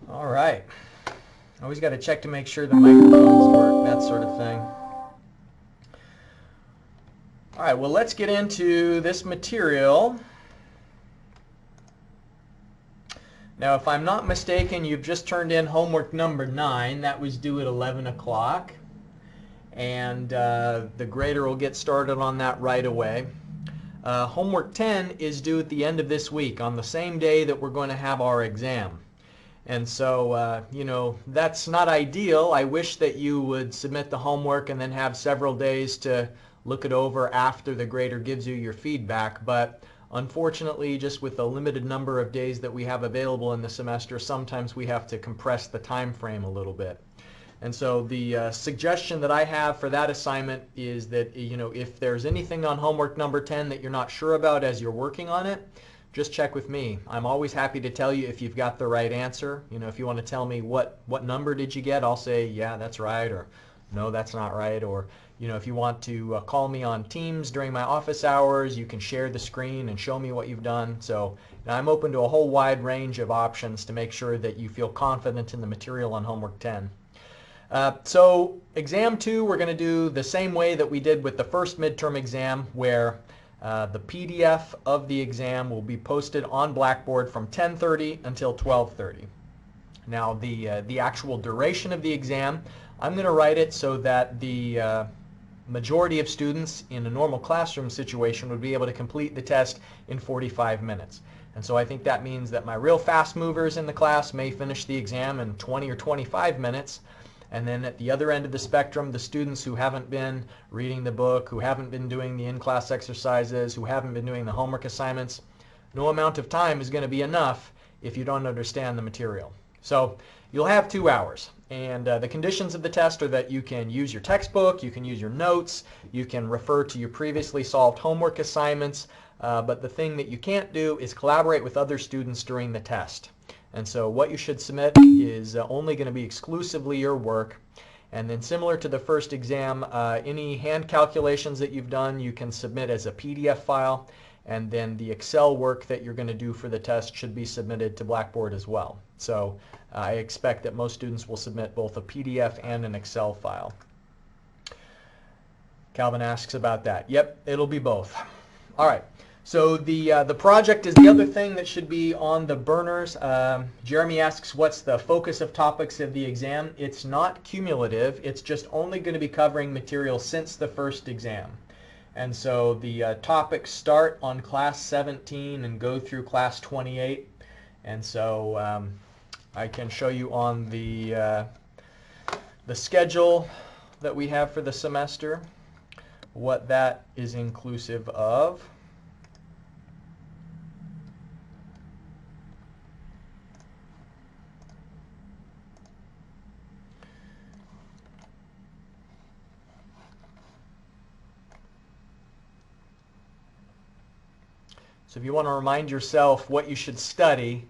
All right. Always got to check to make sure the microphones work, that sort of thing. All right, well, let's get into this material. Now, if I'm not mistaken, you've just turned in homework number 9. That was due at 11 o'clock. And the grader will get started on that right away. Homework 10 is due at the end of this week, on the same day that we're going to have our exam. And so, that's not ideal. I wish that you would submit the homework and then have several days to look it over after the grader gives you your feedback. But unfortunately, just with the limited number of days that we have available in the semester, sometimes we have to compress the time frame a little bit. And so the suggestion that I have for that assignment is that, if there's anything on homework number 10 that you're not sure about as you're working on it, just check with me. I'm always happy to tell you if you've got the right answer. If you want to tell me what number did you get, I'll say, yeah, that's right, or no, that's not right. Or, if you want to call me on Teams during my office hours, you can share the screen and show me what you've done. So I'm open to a whole wide range of options to make sure that you feel confident in the material on homework 10. So exam 2, we're going to do the same way that we did with the first midterm exam, where the PDF of the exam will be posted on Blackboard from 10:30 until 12:30. Now the actual duration of the exam, I'm going to write it so that the majority of students in a normal classroom situation would be able to complete the test in 45 minutes. And so I think that means that my real fast movers in the class may finish the exam in 20 or 25 minutes. And then at the other end of the spectrum, the students who haven't been reading the book, who haven't been doing the in-class exercises, who haven't been doing the homework assignments, no amount of time is going to be enough if you don't understand the material. So you'll have 2 hours. And the conditions of the test are that you can use your textbook, you can use your notes, you can refer to your previously solved homework assignments, but the thing that you can't do is collaborate with other students during the test. And so what you should submit is only going to be exclusively your work. And then similar to the first exam, any hand calculations that you've done you can submit as a PDF file. And then the Excel work that you're going to do for the test should be submitted to Blackboard as well. So I expect that most students will submit both a PDF and an Excel file. Calvin asks about that. Yep, it'll be both. All right. So the project is the other thing that should be on the burners. Jeremy asks, what's the focus of topics of the exam? It's not cumulative. It's just only going to be covering material since the first exam. And so the topics start on class 17 and go through class 28. And so I can show you on the schedule that we have for the semester what that is inclusive of. So if you want to remind yourself what you should study,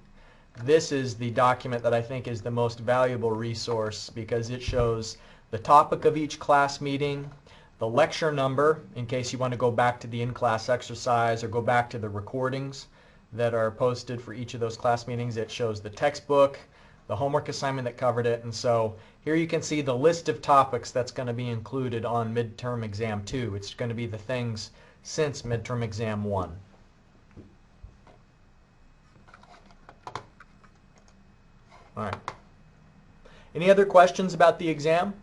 this is the document that I think is the most valuable resource because it shows the topic of each class meeting, the lecture number in case you want to go back to the in-class exercise or go back to the recordings that are posted for each of those class meetings. It shows the textbook, the homework assignment that covered it, and so here you can see the list of topics that's going to be included on midterm exam 2. It's going to be the things since midterm exam 1. All right. Any other questions about the exam?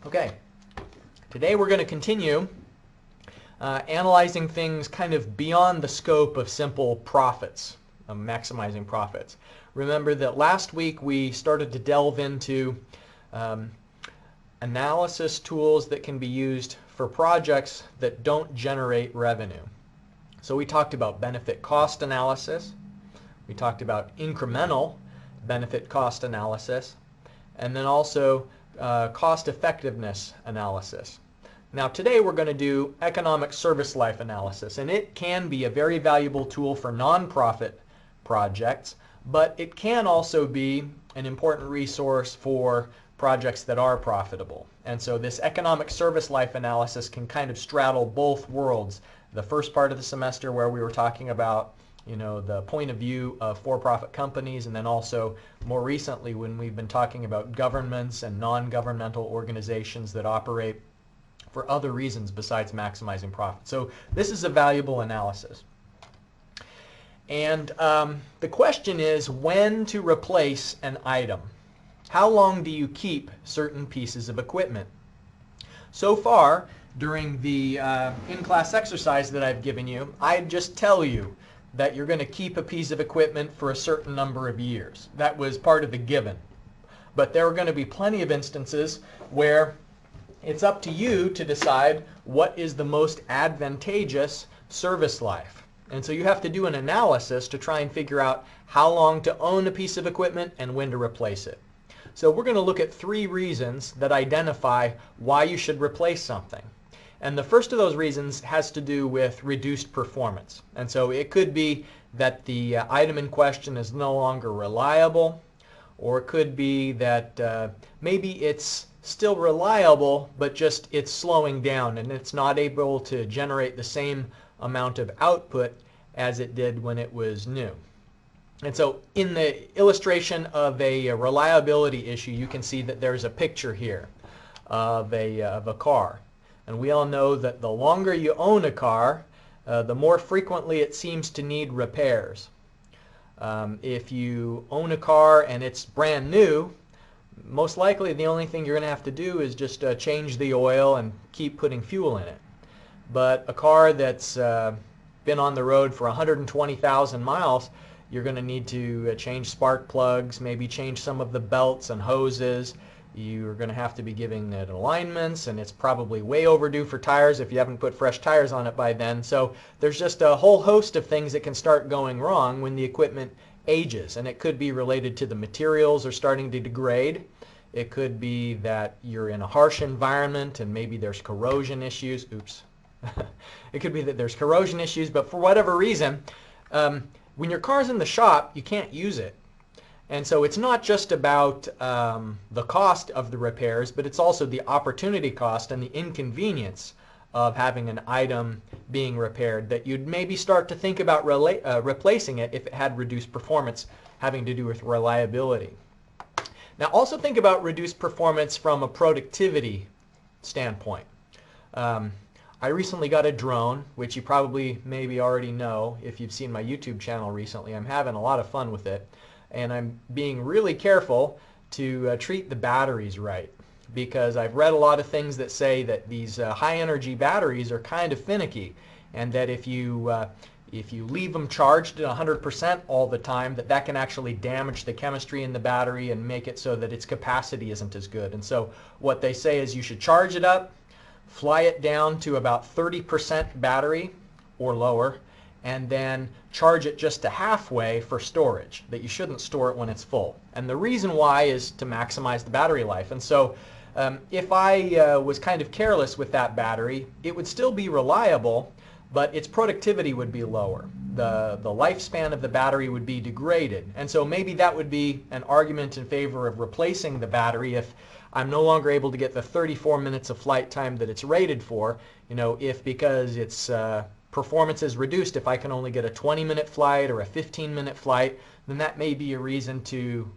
Okay. Today we're going to continue analyzing things kind of beyond the scope of simple profits, maximizing profits. Remember that last week we started to delve into analysis tools that can be used for projects that don't generate revenue. So we talked about benefit cost analysis, we talked about incremental benefit cost analysis, and then also cost effectiveness analysis. Now today we're going to do economic service life analysis, and it can be a very valuable tool for nonprofit projects, but it can also be an important resource for projects that are profitable. And so this economic service life analysis can kind of straddle both worlds, the first part of the semester where we were talking about the point of view of for-profit companies, and then also more recently when we've been talking about governments and non-governmental organizations that operate for other reasons besides maximizing profit. So this is a valuable analysis. And the question is when to replace an item. How long do you keep certain pieces of equipment? So far, during the in-class exercise that I've given you, I just tell you that you're going to keep a piece of equipment for a certain number of years. That was part of the given. But there are going to be plenty of instances where it's up to you to decide what is the most advantageous service life. And so you have to do an analysis to try and figure out how long to own a piece of equipment and when to replace it. So we're going to look at 3 reasons that identify why you should replace something. And the first of those reasons has to do with reduced performance. And so it could be that the item in question is no longer reliable, or it could be that maybe it's still reliable, but just it's slowing down and it's not able to generate the same amount of output as it did when it was new. And so in the illustration of a reliability issue, you can see that there's a picture here of a car. And we all know that the longer you own a car, the more frequently it seems to need repairs. If you own a car and it's brand new, most likely the only thing you're going to have to do is just change the oil and keep putting fuel in it. But a car that's been on the road for 120,000 miles, you're going to need to change spark plugs, maybe change some of the belts and hoses. You're going to have to be giving it alignments, and it's probably way overdue for tires if you haven't put fresh tires on it by then. So there's just a whole host of things that can start going wrong when the equipment ages, and it could be related to the materials are starting to degrade. It could be that you're in a harsh environment and maybe there's corrosion issues. Oops. It could be that there's corrosion issues, but for whatever reason, when your car's in the shop, you can't use it. And so it's not just about the cost of the repairs, but it's also the opportunity cost and the inconvenience of having an item being repaired that you'd maybe start to think about replacing it if it had reduced performance having to do with reliability. Now also think about reduced performance from a productivity standpoint. I recently got a drone, which you probably maybe already know if you've seen my YouTube channel recently. I'm having a lot of fun with it. And I'm being really careful to treat the batteries right, because I've read a lot of things that say that these high energy batteries are kind of finicky, and that if you leave them charged at 100% all the time, that can actually damage the chemistry in the battery and make it so that its capacity isn't as good. And so what they say is you should charge it up, fly it down to about 30% battery or lower, and then charge it just to halfway for storage, that you shouldn't store it when it's full. And the reason why is to maximize the battery life. And so if I was kind of careless with that battery, it would still be reliable, but its productivity would be lower. The lifespan of the battery would be degraded. And so maybe that would be an argument in favor of replacing the battery if I'm no longer able to get the 34 minutes of flight time that it's rated for, if because it's performance is reduced, if I can only get a 20-minute flight or a 15-minute flight, then that may be a reason to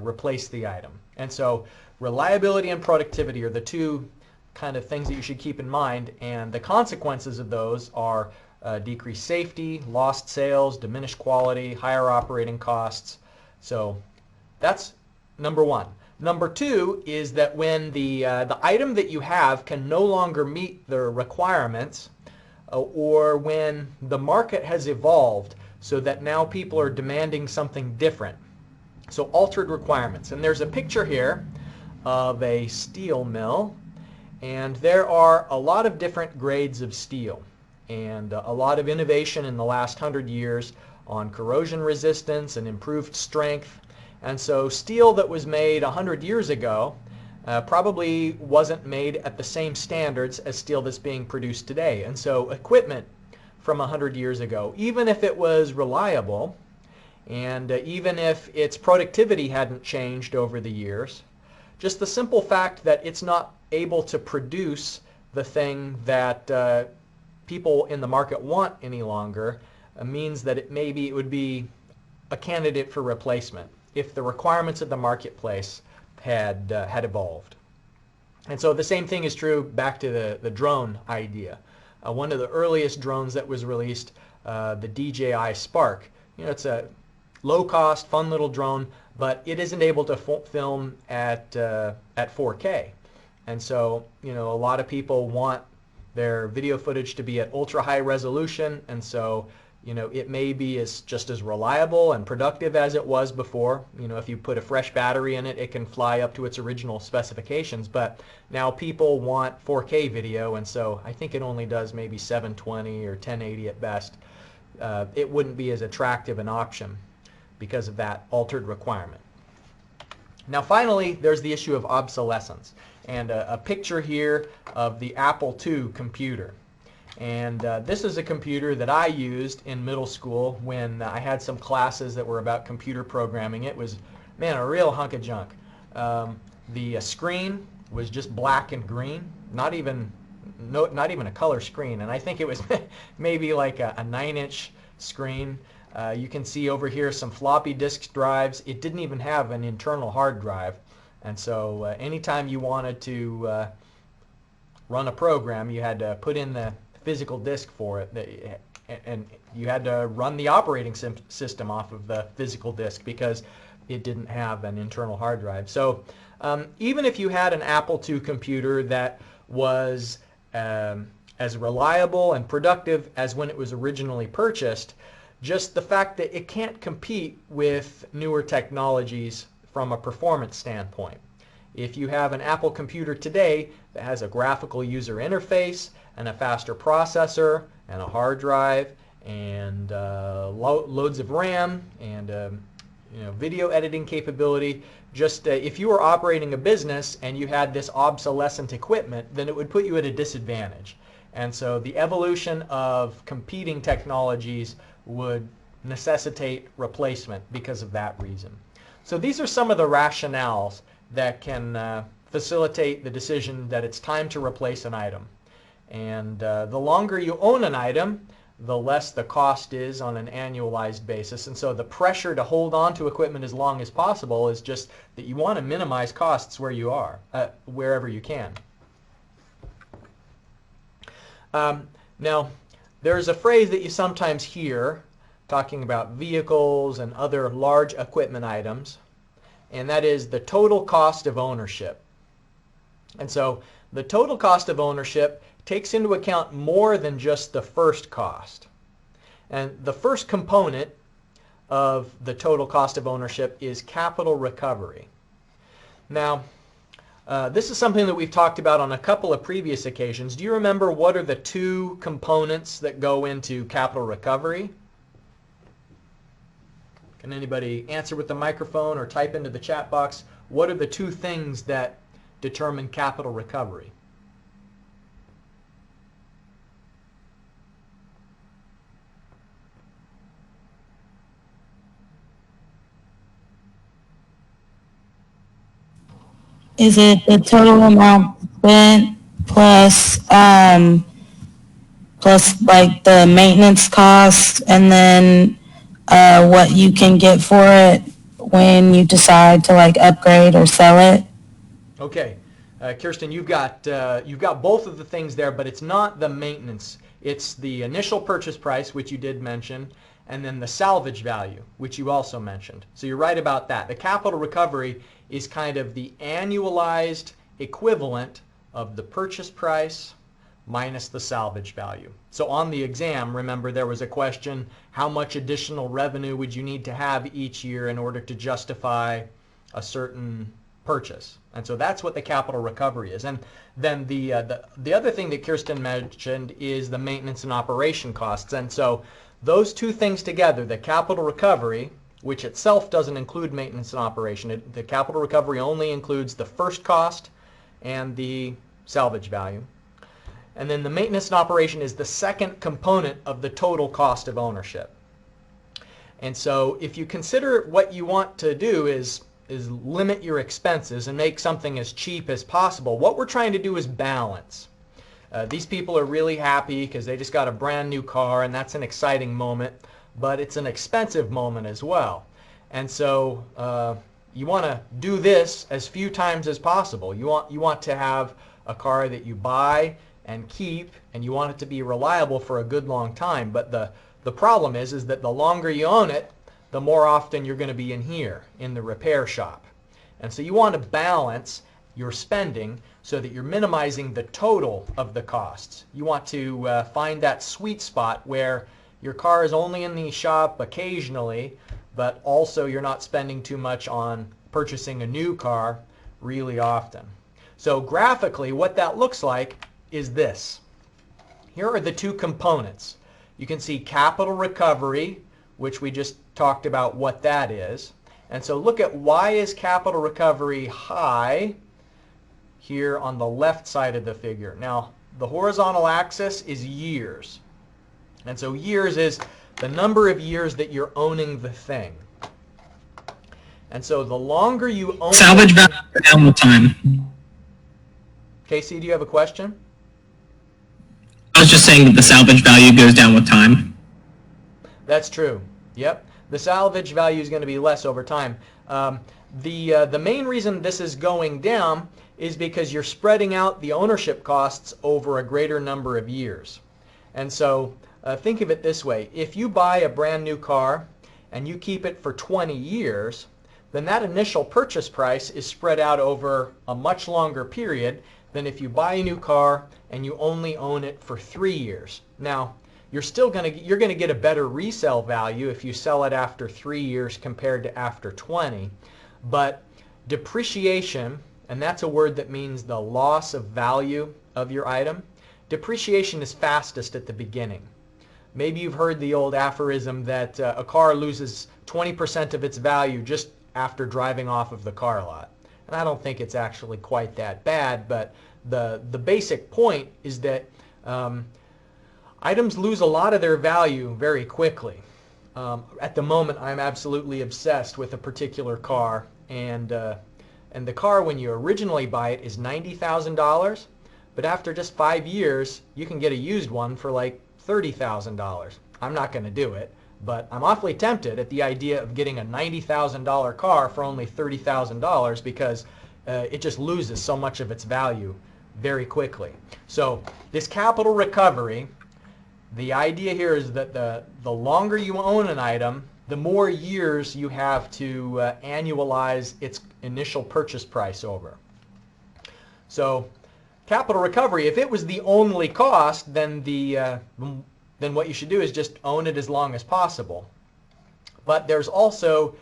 replace the item. And so reliability and productivity are the 2 kind of things that you should keep in mind, and the consequences of those are decreased safety, lost sales, diminished quality, higher operating costs. So that's number 1. Number 2 is that when the item that you have can no longer meet the requirements, or when the market has evolved so that now people are demanding something different. So altered requirements. And there's a picture here of a steel mill, and there are a lot of different grades of steel, and a lot of innovation in the last 100 years on corrosion resistance and improved strength. And so steel that was made 100 years ago probably wasn't made at the same standards as steel that's being produced today. And so equipment from 100 years ago, even if it was reliable, and even if its productivity hadn't changed over the years, just the simple fact that it's not able to produce the thing that people in the market want any longer means that it would be a candidate for replacement if the requirements of the marketplace had evolved. And so the same thing is true back to the drone idea. One of the earliest drones that was released, the DJI Spark, it's a low-cost, fun little drone, but it isn't able to film at 4K. And so, a lot of people want their video footage to be at ultra-high resolution, and so, it may be just as reliable and productive as it was before. If you put a fresh battery in it, it can fly up to its original specifications, but now people want 4K video, and so I think it only does maybe 720 or 1080 at best. It wouldn't be as attractive an option because of that altered requirement. Now finally, there's the issue of obsolescence, and a picture here of the Apple II computer. And this is a computer that I used in middle school when I had some classes that were about computer programming. It was, man, a real hunk of junk. The screen was just black and green, not even a color screen, and I think it was maybe like a 9-inch screen. You can see over here some floppy disk drives. It didn't even have an internal hard drive, and so anytime you wanted to run a program, you had to put in the physical disk for it, and you had to run the operating system off of the physical disk because it didn't have an internal hard drive. So even if you had an Apple II computer that was as reliable and productive as when it was originally purchased, just the fact that it can't compete with newer technologies from a performance standpoint. If you have an Apple computer today that has a graphical user interface and a faster processor and a hard drive and loads of RAM and video editing capability, just if you were operating a business and you had this obsolescent equipment, then it would put you at a disadvantage. And so the evolution of competing technologies would necessitate replacement because of that reason. So these are some of the rationales that can facilitate the decision that it's time to replace an item. And the longer you own an item, the less the cost is on an annualized basis. And so the pressure to hold on to equipment as long as possible is just that you want to minimize costs where you are, wherever you can. Now, there's a phrase that you sometimes hear talking about vehicles and other large equipment items, and that is the total cost of ownership. And so the total cost of ownership takes into account more than just the first cost. And the first component of the total cost of ownership is capital recovery. Now, this is something that we've talked about on a couple of previous occasions. Do you remember what are the two components that go into capital recovery? Can anybody answer with the microphone or type into the chat box? What are the two things that determine capital recovery? Is it the total amount spent plus plus like the maintenance cost and then what you can get for it when you decide to like upgrade or sell it? Okay, Kirsten, you've got both of the things there, but it's not the maintenance. It's the initial purchase price, which you did mention, and then the salvage value, which you also mentioned. So you're right about that. The capital recovery is kind of the annualized equivalent of the purchase price minus the salvage value. So on the exam, remember there was a question, how much additional revenue would you need to have each year in order to justify a certain purchase? And so that's what the capital recovery is. And then the other thing that Kirsten mentioned is the maintenance and operation costs. And so those two things together, the capital recovery, which itself doesn't include maintenance and operation. The capital recovery only includes the first cost and the salvage value. And then the maintenance and operation is the second component of the total cost of ownership. And so if you consider what you want to do is limit your expenses and make something as cheap as possible, what we're trying to do is balance. These people are really happy because they just got a brand new car, and that's an exciting moment, but it's an expensive moment as well. And so you want to do this as few times as possible. You want to have a car that you buy and keep, and you want it to be reliable for a good long time. But the problem is that the longer you own it, the more often you're going to be in here, in the repair shop. And so you want to balance your spending so that you're minimizing the total of the costs. You want to find that sweet spot where your car is only in the shop occasionally, but also you're not spending too much on purchasing a new car really often. So graphically, what that looks like is this. Here are the two components. You can see capital recovery, which we just talked about what that is. And so look at why is capital recovery high here on the left side of the figure. Now, the horizontal axis is years. And so years is the number of years that you're owning the thing. And so the longer you own Salvage value down with time. Casey, do you have a question? I was just saying that the salvage value goes down with time. That's true. Yep. The salvage value is going to be less over time. The main reason this is going down is because you're spreading out the ownership costs over a greater number of years. And so think of it this way. If you buy a brand new car and you keep it for 20 years, then that initial purchase price is spread out over a much longer period than if you buy a new car and you only own it for 3 years. Now, you're going to get a better resale value if you sell it after 3 years compared to after 20. But depreciation, and that's a word that means the loss of value of your item, depreciation is fastest at the beginning. Maybe you've heard the old aphorism that a car loses 20% of its value just after driving off of the car lot. And I don't think it's actually quite that bad, but the basic point is that items lose a lot of their value very quickly. At the moment, I'm absolutely obsessed with a particular car, and the car, when you originally buy it, is $90,000, but after just 5 years, you can get a used one for like $30,000. I'm not going to do it, but I'm awfully tempted at the idea of getting a $90,000 car for only $30,000 because it just loses so much of its value very quickly. So this capital recovery, the idea here is that the longer you own an item, the more years you have to annualize its initial purchase price over. So capital recovery, if it was the only cost, then what you should do is just own it as long as possible. But there's also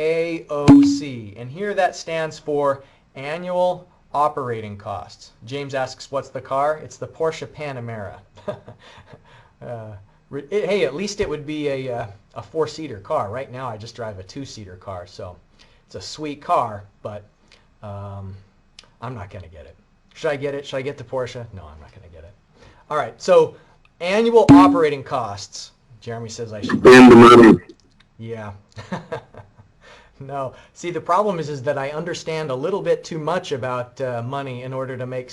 AOC, and here that stands for annual operating costs. James asks, what's the car? It's the Porsche Panamera. Hey, at least it would be a four-seater car. Right now I just drive a two-seater car, so it's a sweet car, but I'm not going to get it. Should I get it? Should I get the Porsche? No, I'm not going to get it. All right, so annual operating costs. Jeremy says I should. Spend the money. Yeah. No. See, the problem is that I understand a little bit too much about money in order to make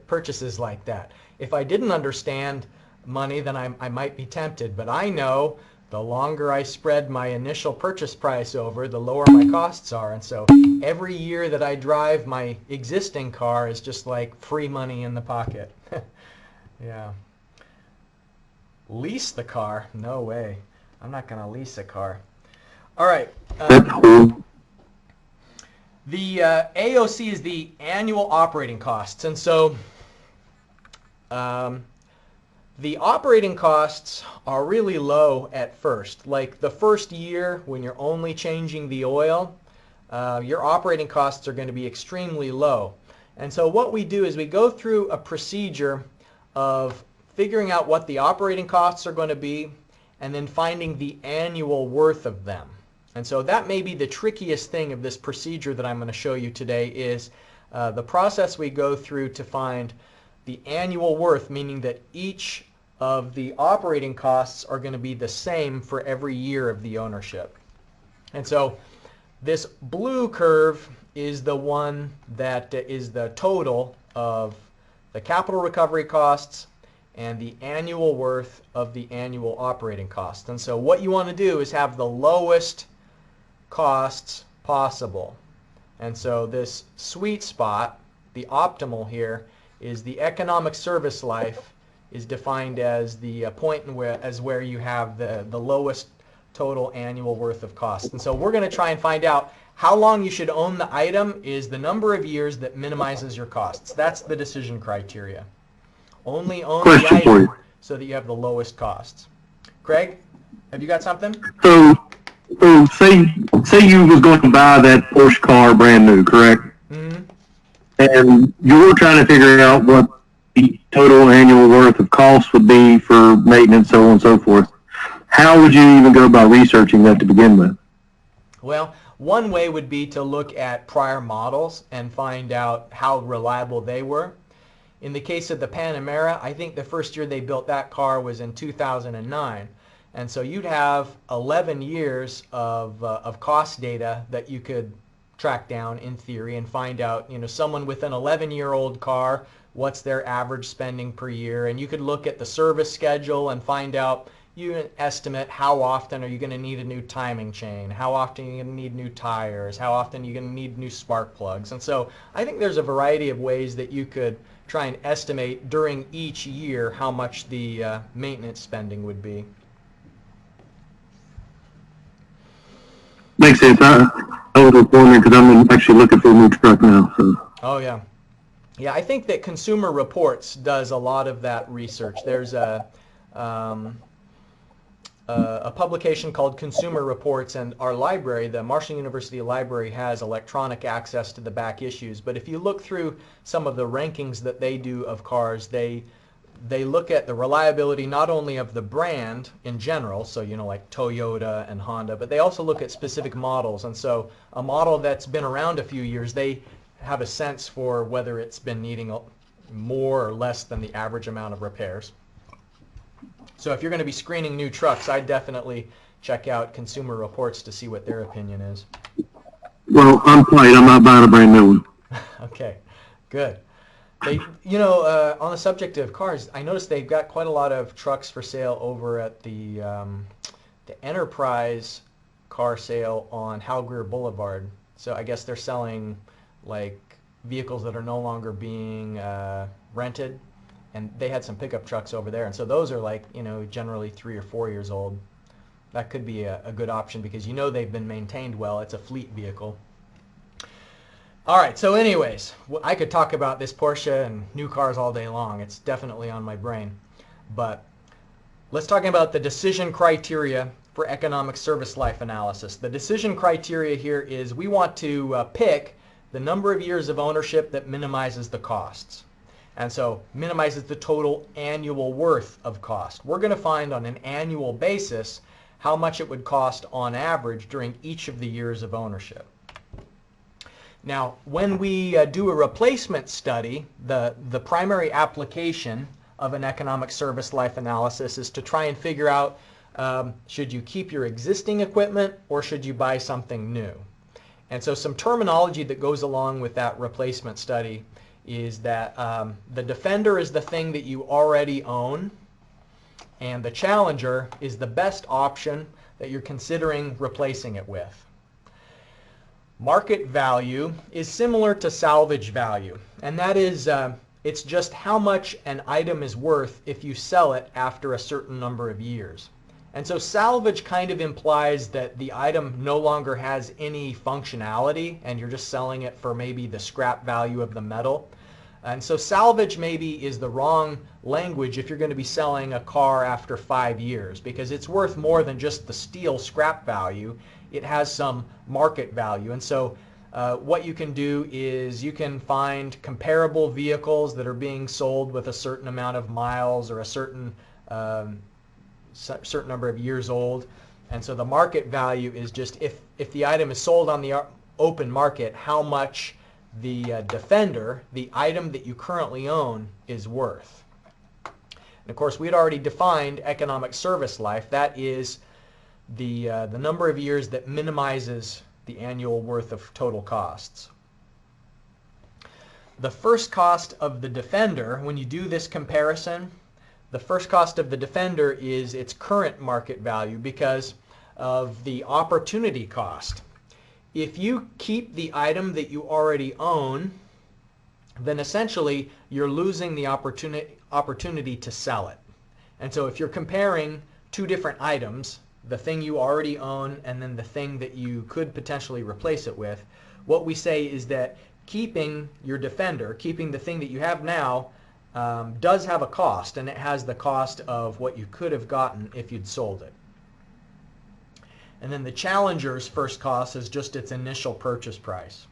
purchases like that. If I didn't understand money, then I might be tempted. But I know the longer I spread my initial purchase price over, the lower my costs are. And so every year that I drive my existing car is just like free money in the pocket. Yeah. Lease the car? No way. I'm not going to lease a car. All right. The AOC is the annual operating costs. And so the operating costs are really low at first. Like the first year when you're only changing the oil, your operating costs are going to be extremely low. And so what we do is we go through a procedure of figuring out what the operating costs are going to be and then finding the annual worth of them. And so that may be the trickiest thing of this procedure that I'm going to show you today is the process we go through to find the annual worth, meaning that each of the operating costs are going to be the same for every year of the ownership. And so this blue curve is the one that is the total of the capital recovery costs, and the annual worth of the annual operating costs. And so what you want to do is have the lowest costs possible. And so this sweet spot, the optimal here, is the economic service life is defined as the point where you have the lowest total annual worth of costs. And so we're going to try and find out how long you should own the item is the number of years that minimizes your costs. That's the decision criteria. Only own the Question for item you. so that you have the lowest costs. Craig, have you got something? So, say you was going to buy that Porsche car brand new, correct? Mm-hmm. And you were trying to figure out what the total annual worth of costs would be for maintenance, so on and so forth. How would you even go about researching that to begin with? Well, one way would be to look at prior models and find out how reliable they were. In the case of the Panamera, I think the first year they built that car was in 2009. And so you'd have 11 years of cost data that you could track down in theory and find out, someone with an 11-year-old car, what's their average spending per year. And you could look at the service schedule and find out, you estimate how often are you going to need a new timing chain, how often are you going to need new tires, how often are you going to need new spark plugs. And so I think there's a variety of ways that you could try and estimate during each year how much the maintenance spending would be. Makes sense. I was just wondering because I'm actually looking for a new truck now. So. Oh, yeah. Yeah, I think that Consumer Reports does a lot of that research. There's a publication called Consumer Reports, and our library, the Marshall University Library, has electronic access to the back issues. But if you look through some of the rankings that they do of cars, they look at the reliability not only of the brand in general, so like Toyota and Honda, but they also look at specific models. And so a model that's been around a few years, they have a sense for whether it's been needing more or less than the average amount of repairs. So if you're going to be screening new trucks, I'd definitely check out Consumer Reports to see what their opinion is. Well, I'm fine. I'm not buying a brand new one. Okay, good. They, on the subject of cars, I noticed they've got quite a lot of trucks for sale over at the Enterprise car sale on Hal Greer Boulevard. So I guess they're selling like vehicles that are no longer being rented, and they had some pickup trucks over there. And so those are like, generally 3 or 4 years old. That could be a good option because they've been maintained well. It's a fleet vehicle. All right, so anyways, I could talk about this Porsche and new cars all day long. It's definitely on my brain. But let's talk about the decision criteria for economic service life analysis. The decision criteria here is we want to pick the number of years of ownership that minimizes the costs. And so minimizes the total annual worth of cost. We're going to find on an annual basis how much it would cost on average during each of the years of ownership. Now, when we do a replacement study, the primary application of an economic service life analysis is to try and figure out should you keep your existing equipment or should you buy something new? And so some terminology that goes along with that replacement study is that the Defender is the thing that you already own, and the Challenger is the best option that you're considering replacing it with. Market value is similar to salvage value, and that is it's just how much an item is worth if you sell it after a certain number of years. And so salvage kind of implies that the item no longer has any functionality and you're just selling it for maybe the scrap value of the metal. And so salvage maybe is the wrong language if you're going to be selling a car after 5 years, because it's worth more than just the steel scrap value. It has some market value. And so what you can do is you can find comparable vehicles that are being sold with a certain amount of miles or a certain number of years old. And so the market value is just if the item is sold on the open market, how much the Defender, the item that you currently own, is worth. And of course, we had already defined economic service life. That is the number of years that minimizes the annual worth of total costs. the first cost of the Defender, when you do this comparison, the first cost of the Defender is its current market value because of the opportunity cost. If you keep the item that you already own, then essentially you're losing the opportunity to sell it. And so if you're comparing two different items, the thing you already own and then the thing that you could potentially replace it with, what we say is that keeping your Defender, keeping the thing that you have now, does have a cost, and it has the cost of what you could have gotten if you'd sold it. And then the Challenger's first cost is just its initial purchase price.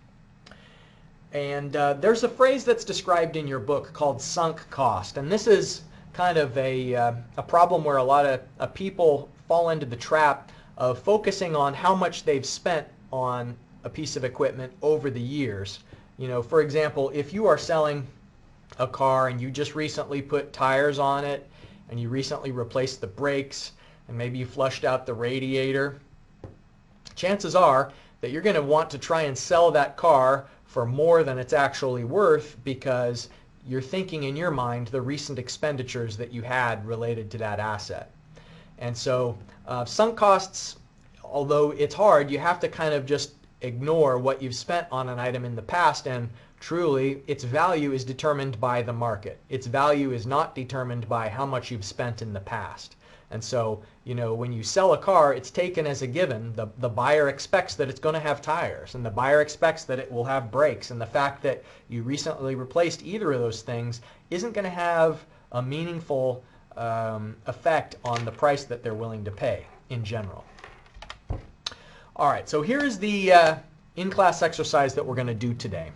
And there's a phrase that's described in your book called sunk cost, and this is kind of a problem where a lot of people fall into the trap of focusing on how much they've spent on a piece of equipment over the years. You know, for example, if you are selling a car and you just recently put tires on it and you recently replaced the brakes and maybe you flushed out the radiator, chances are that you're going to want to try and sell that car for more than it's actually worth because you're thinking in your mind the recent expenditures that you had related to that asset. And so sunk costs, although it's hard, you have to kind of just ignore what you've spent on an item in the past, and truly its value is determined by the market. Its value is not determined by how much you've spent in the past. And so, you know, when you sell a car, it's taken as a given. The buyer expects that it's going to have tires, and the buyer expects that it will have brakes, and the fact that you recently replaced either of those things isn't going to have a meaningful effect on the price that they're willing to pay in general. All right, so here's the in-class exercise that we're going to do today.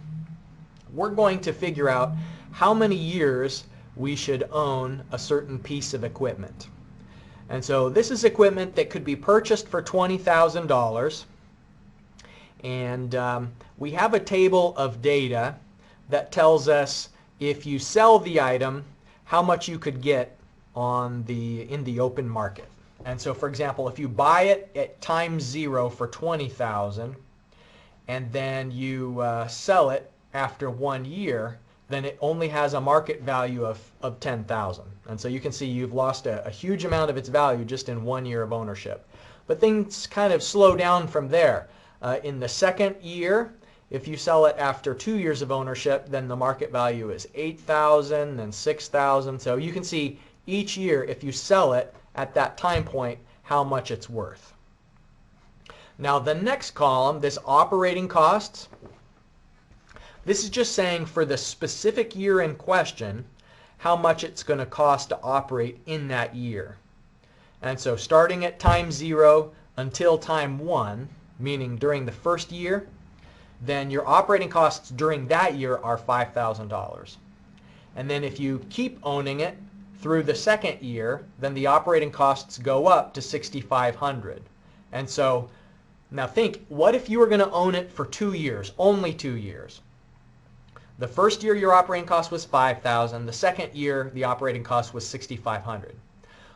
We're going to figure out how many years we should own a certain piece of equipment. And so this is equipment that could be purchased for $20,000. And we have a table of data that tells us if you sell the item, how much you could get in the open market. And so, for example, if you buy it at times zero for $20,000 and then you sell it after 1 year, then it only has a market value of $10,000. And so you can see you've lost a huge amount of its value just in 1 year of ownership. But things kind of slow down from there. In the second year, if you sell it after 2 years of ownership, then the market value is $8,000, then $6,000. So you can see each year, if you sell it at that time point, how much it's worth. Now the next column, this operating costs, this is just saying for the specific year in question, how much it's going to cost to operate in that year. And so starting at time 0 until time 1, meaning during the first year, then your operating costs during that year are $5,000. And then if you keep owning it through the second year, then the operating costs go up to $6,500. And so now think, what if you were going to own it for 2 years, only 2 years? The first year your operating cost was $5,000. The second year the operating cost was $6,500.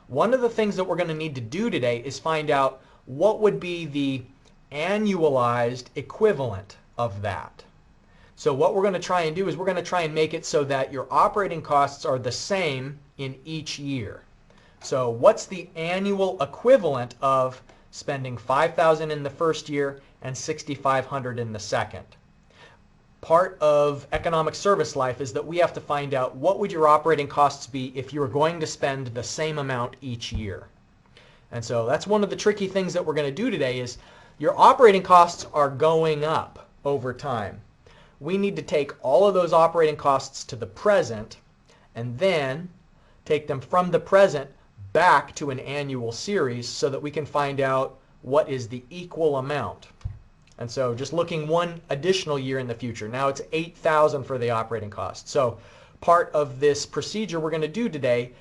One of the things that we're going to need to do today is find out what would be the annualized equivalent of that. So what we're going to try and do is we're going to try and make it so that your operating costs are the same in each year. So what's the annual equivalent of spending $5,000 in the first year and $6,500 in the second? Part of economic service life is that we have to find out what would your operating costs be if you were going to spend the same amount each year. And so that's one of the tricky things that we're going to do today is your operating costs are going up over time. We need to take all of those operating costs to the present and then take them from the present back to an annual series so that we can find out what is the equal amount. And so just looking one additional year in the future. Now it's $8,000 for the operating cost. So part of this procedure we're going to do today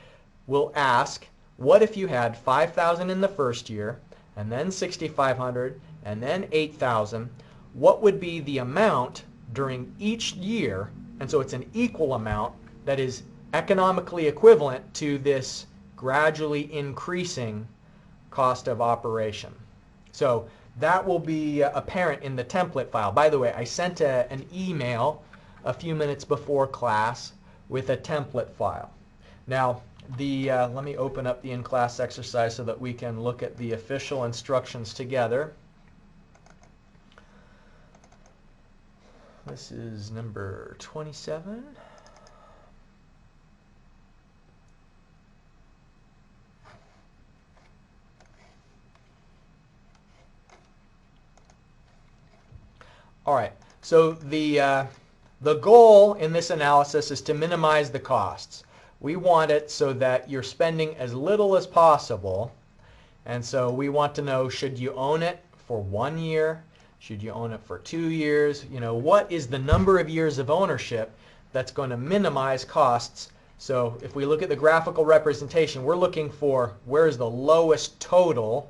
will ask, what if you had $5,000 in the first year, and then $6,500, and then $8,000? What would be the amount during each year? And so it's an equal amount that is economically equivalent to this gradually increasing cost of operation. So that will be apparent in the template file. By the way, I sent an email a few minutes before class with a template file. Now, let me open up the in-class exercise so that we can look at the official instructions together. This is number 27. All right, so the goal in this analysis is to minimize the costs. We want it so that you're spending as little as possible, and so we want to know, should you own it for 1 year? Should you own it for 2 years? You know, what is the number of years of ownership that's going to minimize costs? So if we look at the graphical representation, we're looking for where's the lowest total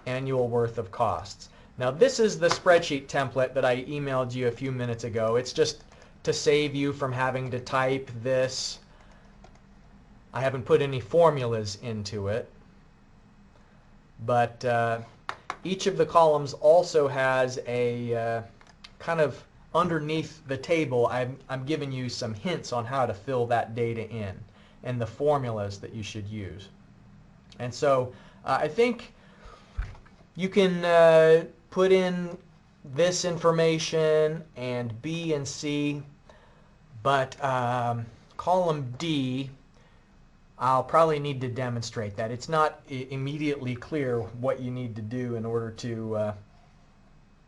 annual worth of costs. Now this is the spreadsheet template that I emailed you a few minutes ago. It's just to save you from having to type this. I haven't put any formulas into it, but each of the columns also has a kind of underneath the table. I'm giving you some hints on how to fill that data in and the formulas that you should use. And so I think you can put in this information and B and C, but column D, I'll probably need to demonstrate that. It's not immediately clear what you need to do in order to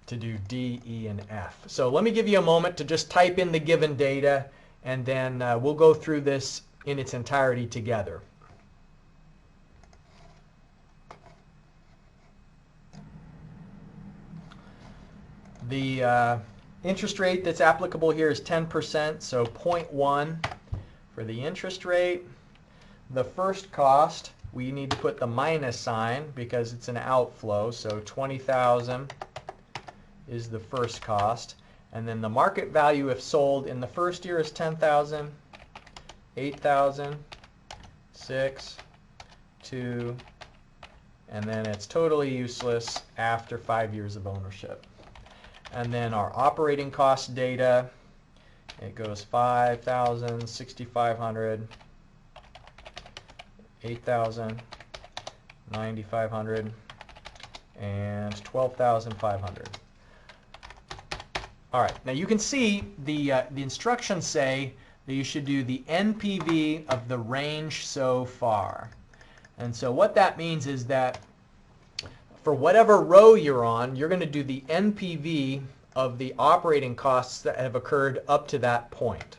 do D, E, and F. So let me give you a moment to just type in the given data, and then we'll go through this in its entirety together. The interest rate that's applicable here is 10%, so 0.1 for the interest rate. The first cost, we need to put the minus sign because it's an outflow, so 20,000 is the first cost. And then the market value if sold in the first year is 10,000, 8,000, 6, 2, and then it's totally useless after 5 years of ownership. And then our operating cost data, it goes 5,000, 6,500, 8,000, 9,500, and 12,500. All right, now you can see the instructions say that you should do the NPV of the range so far. And so what that means is that for whatever row you're on, you're going to do the NPV of the operating costs that have occurred up to that point.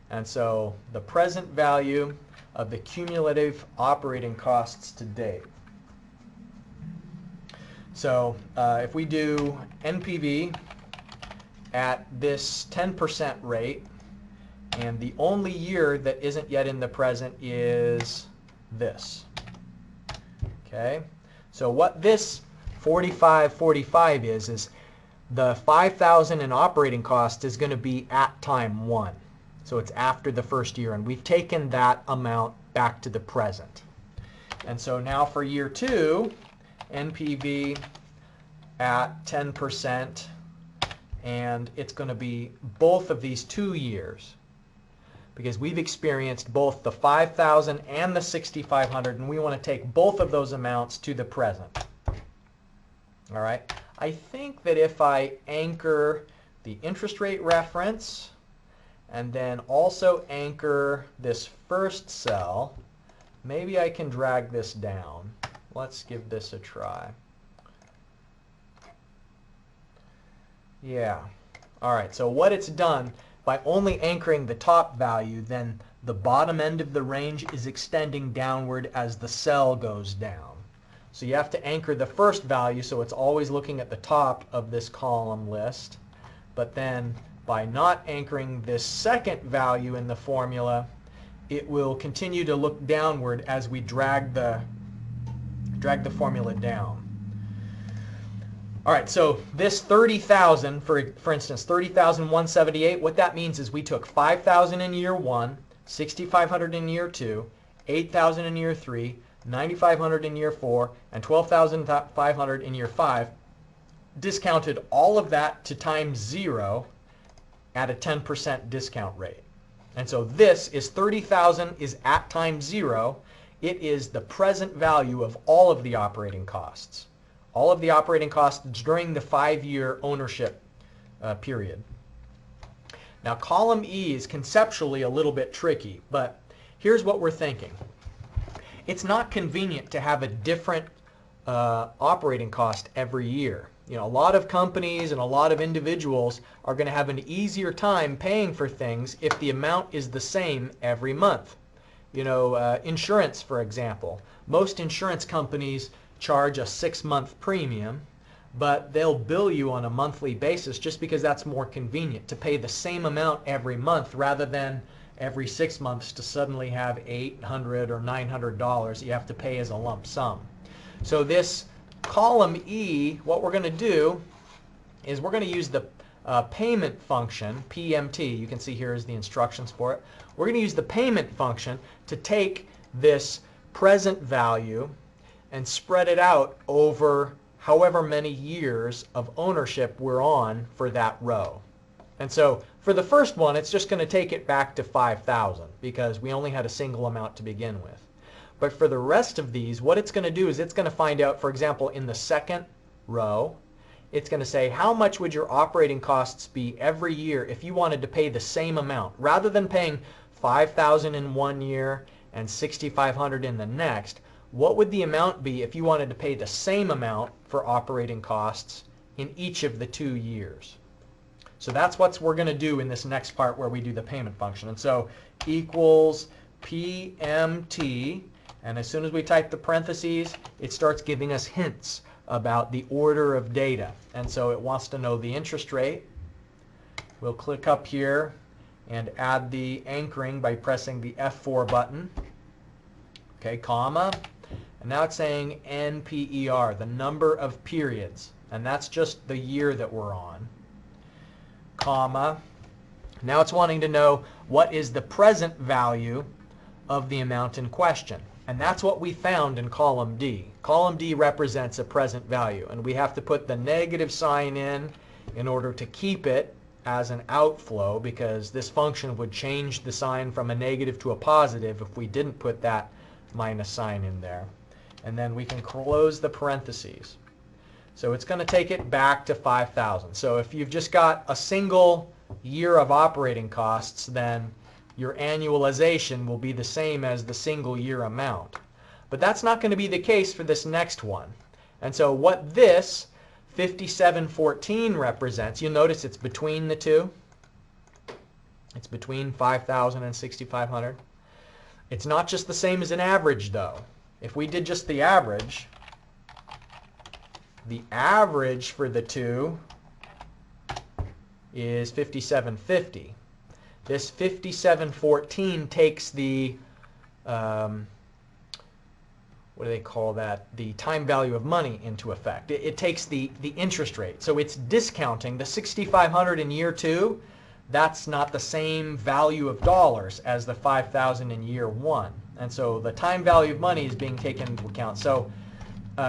And so the present value of the cumulative operating costs to date. So if we do NPV at this 10% rate, and the only year that isn't yet in the present is this. Okay? So what this 4545 is the 5,000 in operating cost is going to be at time 1. So it's after the first year, and we've taken that amount back to the present. And so now for year 2, NPV at 10%, and it's going to be both of these 2 years, because we've experienced both the 5,000 and the 6,500, and we want to take both of those amounts to the present. All right. I think that if I anchor the interest rate reference and then also anchor this first cell, maybe I can drag this down. Let's give this a try. Yeah. All right. So what it's done, by only anchoring the top value, then the bottom end of the range is extending downward as the cell goes down. So you have to anchor the first value, so it's always looking at the top of this column list. But then by not anchoring this second value in the formula, it will continue to look downward as we drag the formula down. All right, so this 30,000, for instance, 30,178, what that means is we took 5,000 in year 1, 6,500 in year 2, 8,000 in year 3, 9,500 in year 4, and 12,500 in year 5, discounted all of that to times 0, at a 10% discount rate. And so this is 30,000 is at time 0. It is the present value of all of the operating costs. All of the operating costs during the 5-year ownership period. Now column E is conceptually a little bit tricky, but here's what we're thinking. It's not convenient to have a different operating cost every year. You know, a lot of companies and a lot of individuals are going to have an easier time paying for things if the amount is the same every month. You know, insurance, for example. Most insurance companies charge a 6-month premium, but they'll bill you on a monthly basis just because that's more convenient to pay the same amount every month rather than every 6 months to suddenly have $800 or $900 you have to pay as a lump sum. So this column E, what we're going to do is we're going to use the payment function, PMT. You can see here is the instructions for it. We're going to use the payment function to take this present value and spread it out over however many years of ownership we're on for that row. And so for the first one, it's just going to take it back to 5,000 because we only had a single amount to begin with. But for the rest of these, what it's going to do is it's going to find out, for example, in the second row, it's going to say how much would your operating costs be every year if you wanted to pay the same amount. Rather than paying 5,000 in one year and 6,500 in the next, what would the amount be if you wanted to pay the same amount for operating costs in each of the 2 years? So that's what we're going to do in this next part where we do the payment function. And so equals PMT, and as soon as we type the parentheses, it starts giving us hints about the order of data. And so it wants to know the interest rate. We'll click up here and add the anchoring by pressing the F4 button. Okay, comma. And now it's saying NPER, the number of periods. And that's just the year that we're on. Comma. Now it's wanting to know what is the present value of the amount in question. And that's what we found in column D. Column D represents a present value, and we have to put the negative sign in order to keep it as an outflow, because this function would change the sign from a negative to a positive if we didn't put that minus sign in there. And then we can close the parentheses. So it's going to take it back to 5,000. So if you've just got a single year of operating costs, then your annualization will be the same as the single year amount. But that's not going to be the case for this next one. And so what this 5714 represents, you'll notice it's between the two. It's between 5,000 and 6,500. It's not just the same as an average though. If we did just the average for the two is 5750. This 5714 takes the, what do they call that? The time value of money into effect. It takes the interest rate. So it's discounting the 6,500 in year 2. That's not the same value of dollars as the 5,000 in year 1. And so the time value of money is being taken into account. So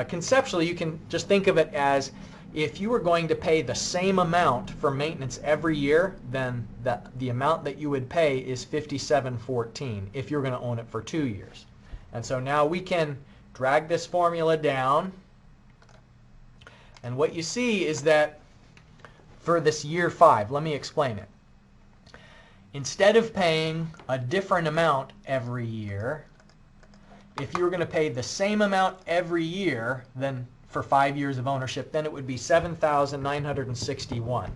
conceptually, you can just think of it as if you were going to pay the same amount for maintenance every year, then the amount that you would pay is 5714 if you're going to own it for 2 years. And so now we can drag this formula down. And what you see is that for this year 5, let me explain it. Instead of paying a different amount every year, if you were going to pay the same amount every year, then for 5 years of ownership, then it would be 7,961.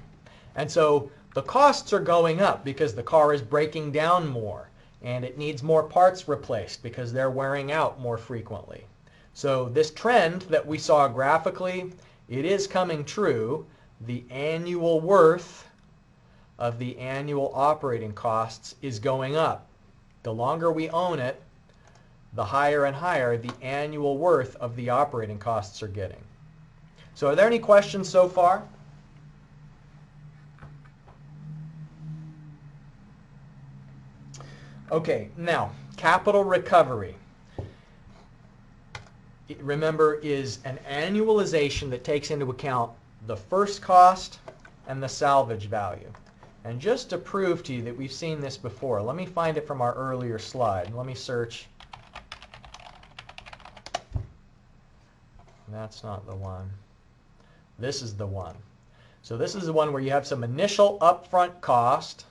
And so the costs are going up because the car is breaking down more and it needs more parts replaced because they're wearing out more frequently. So this trend that we saw graphically, it is coming true. The annual worth of the annual operating costs is going up. The longer we own it, the higher and higher the annual worth of the operating costs are getting. So are there any questions so far? Okay, now capital recovery, remember, is an annualization that takes into account the first cost and the salvage value. And just to prove to you that we've seen this before, let me find it from our earlier slide. Let me search. That's not the one. This is the one. So this is the one where you have some initial upfront cost,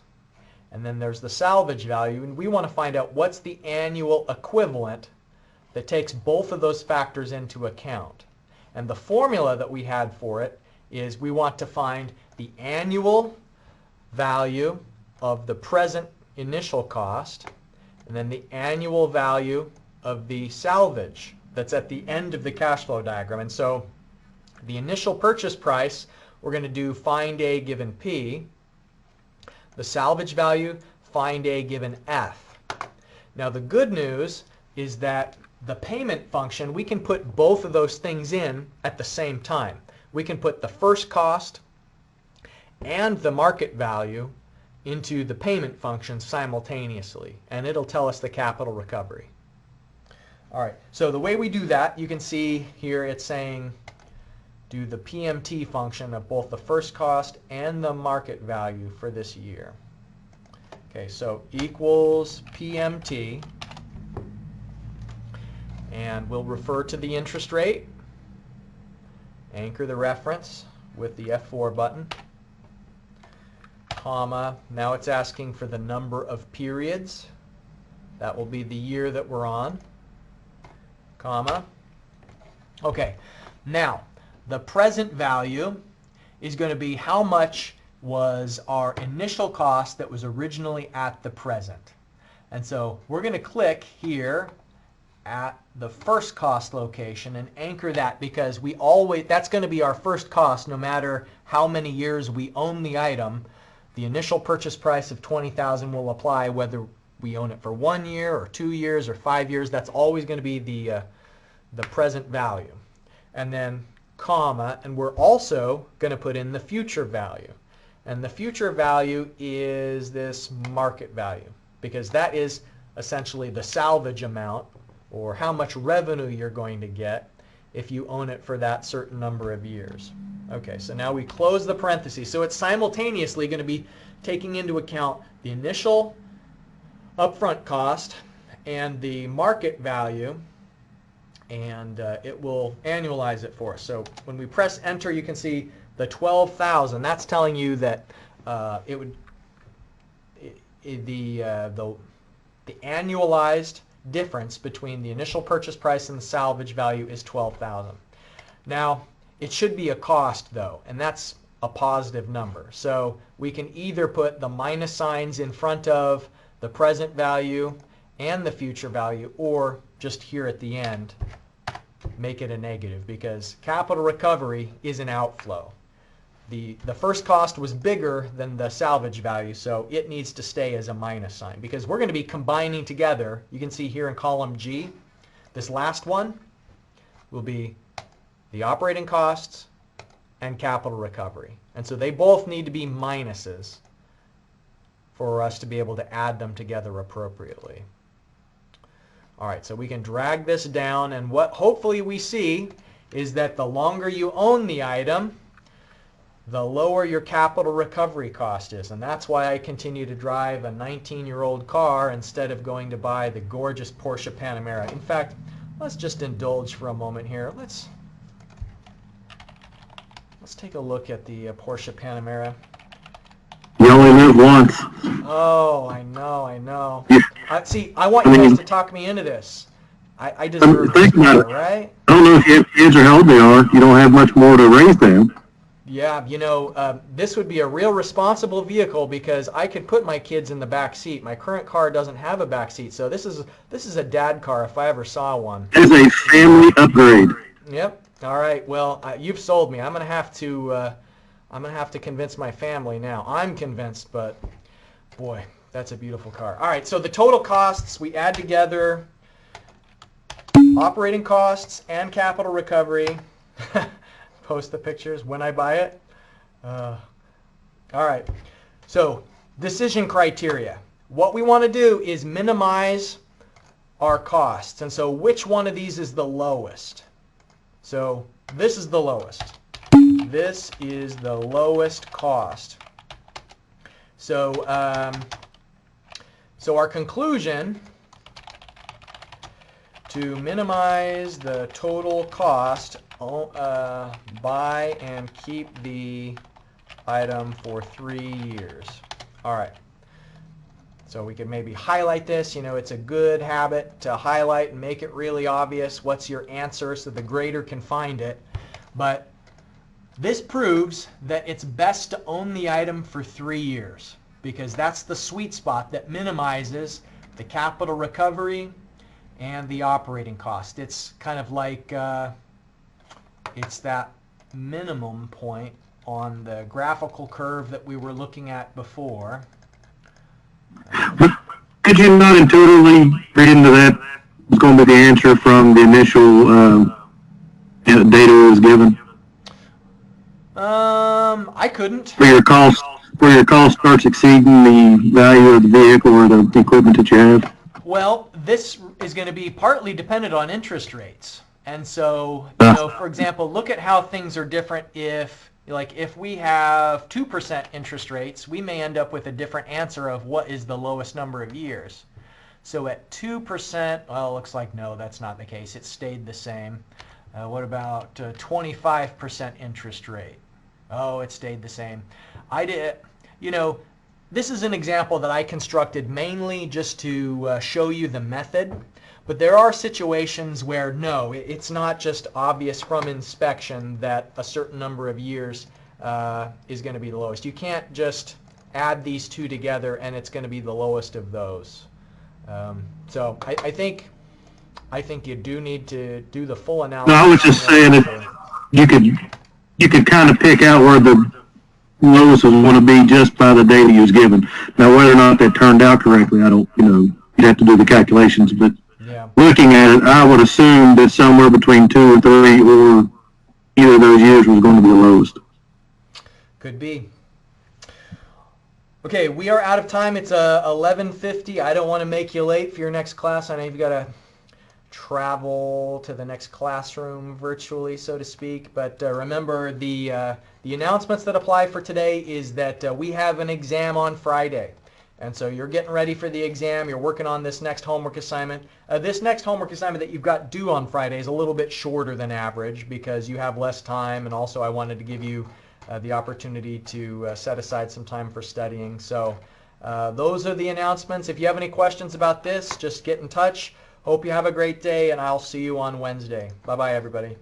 and then there's the salvage value, and we want to find out what's the annual equivalent that takes both of those factors into account. And the formula that we had for it is we want to find the annual value of the present initial cost, and then the annual value of the salvage that's at the end of the cash flow diagram. And so the initial purchase price, we're going to do find A given P. The salvage value, find A given F. Now the good news is that the payment function, we can put both of those things in at the same time. We can put the first cost and the market value into the payment function simultaneously, and it'll tell us the capital recovery. All right, so the way we do that, you can see here it's saying do the PMT function of both the first cost and the market value for this year. Okay, so equals PMT, and we'll refer to the interest rate, anchor the reference with the F4 button, comma, now it's asking for the number of periods. That will be the year that we're on, comma. Okay, now the present value is going to be how much was our initial cost that was originally at the present. And so we're going to click here at the first cost location and anchor that, because we always, that's going to be our first cost no matter how many years we own the item. The initial purchase price of $20,000 will apply whether we own it for 1 year or 2 years or 5 years. That's always going to be the present value. And then comma, and we're also going to put in the future value. And the future value is this market value, because that is essentially the salvage amount, or how much revenue you're going to get if you own it for that certain number of years. Okay, so now we close the parentheses. So it's simultaneously going to be taking into account the initial upfront cost and the market value, and it will annualize it for us. So when we press enter, you can see the 12,000. That's telling you that the annualized difference between the initial purchase price and the salvage value is 12,000. Now it should be a cost though, and that's a positive number. So we can either put the minus signs in front of the present value and the future value, or just here at the end make it a negative, because capital recovery is an outflow. The first cost was bigger than the salvage value, so it needs to stay as a minus sign, because we're going to be combining together. You can see here in column G, this last one will be the operating costs and capital recovery. And so they both need to be minuses for us to be able to add them together appropriately. All right, so we can drag this down, and what hopefully we see is that the longer you own the item, the lower your capital recovery cost is. And that's why I continue to drive a 19-year-old car instead of going to buy the gorgeous Porsche Panamera. In fact, let's just indulge for a moment here. Let's take a look at the Porsche Panamera. You only live once. Oh, I know, I know. Yeah. See, I want you guys to talk me into this. I deserve this Think about car, it. right? I don't know if you have kids or how old they are. You don't have much more to raise them. Yeah, you know, this would be a real responsible vehicle, because I could put my kids in the back seat. My current car doesn't have a back seat, so this is a dad car if I ever saw one. It's a family upgrade. Yep. All right. Well, you've sold me. I'm gonna have to convince my family now. I'm convinced, but boy, that's a beautiful car. All right. So the total costs, we add together operating costs and capital recovery. Post the pictures when I buy it. All right. So decision criteria. What we want to do is minimize our costs. And so which one of these is the lowest? So this is the lowest. This is the lowest cost. So, so our conclusion, to minimize the total cost, buy and keep the item for 3 years. All right. So we could maybe highlight this. You know, it's a good habit to highlight and make it really obvious what's your answer so the grader can find it. But this proves that it's best to own the item for 3 years because that's the sweet spot that minimizes the capital recovery and the operating cost. It's kind of like it's that minimum point on the graphical curve that we were looking at before. But could you not intuitively read into that was going to be the answer from the initial data that was given? I couldn't. Where your cost starts exceeding the value of the vehicle or the equipment that you have? Well, this is going to be partly dependent on interest rates. And so, you know, for example, look at how things are different if we have 2% interest rates, we may end up with a different answer of what is the lowest number of years. So at 2%, well, it looks like no, that's not the case. It stayed the same. What about 25% interest rate? Oh, it stayed the same. You know, this is an example that I constructed mainly just to show you the method. But there are situations where, no, it's not just obvious from inspection that a certain number of years is going to be the lowest. You can't just add these two together and it's going to be the lowest of those. So I think you do need to do the full analysis. No, I was just saying that you could kind of pick out where the lowest was going to be just by the data you was given. Now, whether or not that turned out correctly, I don't, you know, you'd have to do the calculations, but yeah. Looking at it, I would assume that somewhere between 2 and 3 or either of those years was going to be the lowest. Could be. Okay, we are out of time. It's 11:50. I don't want to make you late for your next class. I know you've got to travel to the next classroom virtually, so to speak. But remember, the announcements that apply for today is that we have an exam on Friday. And so you're getting ready for the exam. You're working on this next homework assignment. This next homework assignment that you've got due on Friday is a little bit shorter than average because you have less time. And also I wanted to give you the opportunity to set aside some time for studying. So those are the announcements. If you have any questions about this, just get in touch. Hope you have a great day, and I'll see you on Wednesday. Bye-bye, everybody.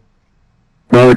Bye.